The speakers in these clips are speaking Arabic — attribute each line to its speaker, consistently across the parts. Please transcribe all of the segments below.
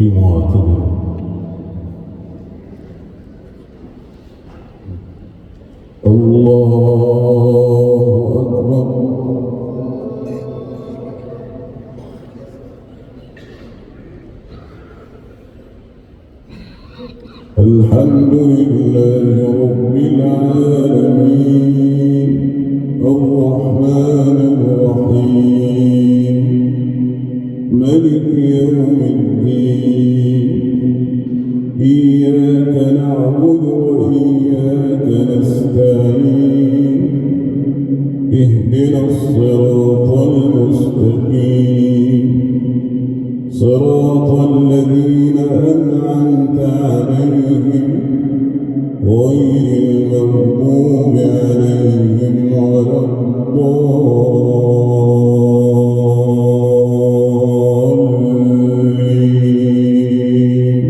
Speaker 1: استقيموا واعتدلوا. الله أكبر. الحمد لله رب العالمين الرحمن الرحيم ملك يوم الدين إياك نعبد وإياك نستعين اهدنا الصراط المستقيم صراط الذين أنعمت عليهم غير المغضوب عليهم ولا الضالين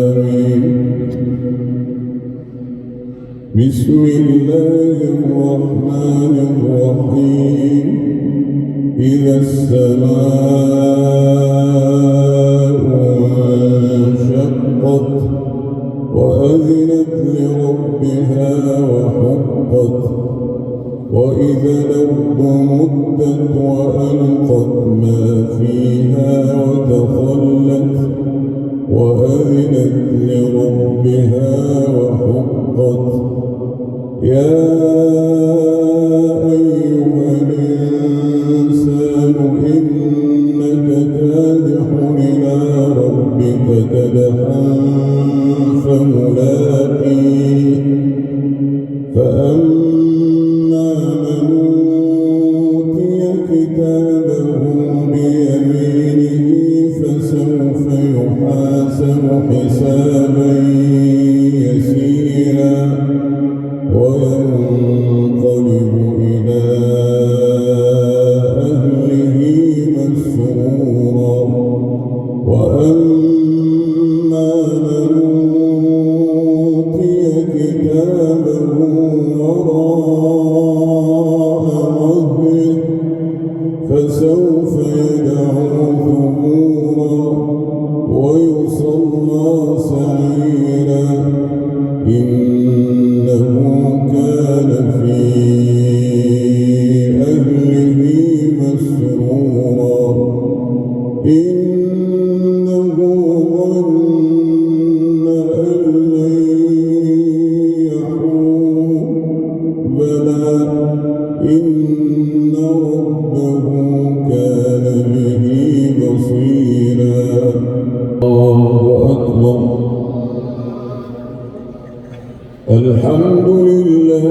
Speaker 1: آمين. بسم الله الرحمن الرحيم إذا السماء انشقت وأذنت لربها وحقت وإذا الأرض مدت وألقت ما فيها وتخلت وأذنت لربها وحقت يا أيها الإنسان إنك كادح إلى ربك كدحا فملاقيه فأما من أوتي كتابه بيمينه فسوف يحاسب حسابا يسيرا وينقلب إلى أهله مسرورا وأما من أوتي كتابه وراء ظهره فسوف يدعو ثبورا ويصلى سعيرا إنه كان في أهله مسرورا إنه ظن أن لن يحور بلى إن ربه كان به بصيرا. الله أكبر. الحمد لله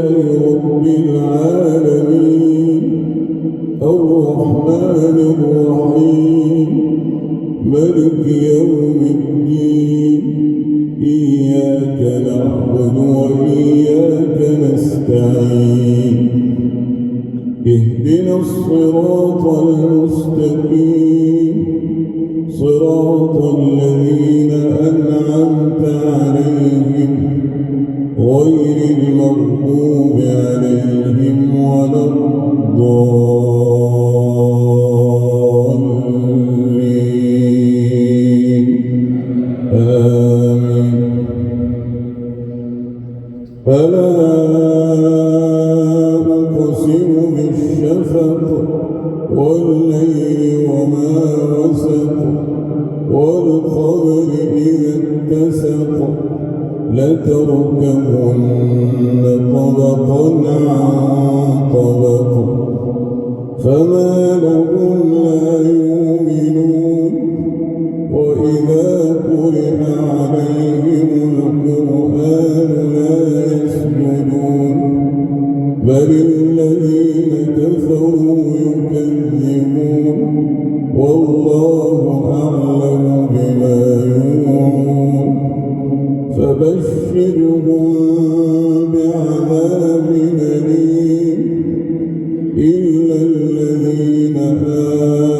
Speaker 1: رب العالمين الرحمن الرحيم ملك يوم الدين إياك نعبد وإياك نستعين اهدنا الصراط المستقيم صراط الذين أنعمت عليهم غير المغضوب عليهم ولا الضالين آمين. فلا أقسم بالشفق والليل وما وسق والقمر إذا اتسق لتركبن طبقا عن طبق فما لهم لا يؤمنون وإذا قرئ عليهم القرآن لا يسجدون بل الذين كفروا يكذبون والله أعلم بما يوعون فبشرهم بعذاب أليم إلا الذين آمنوا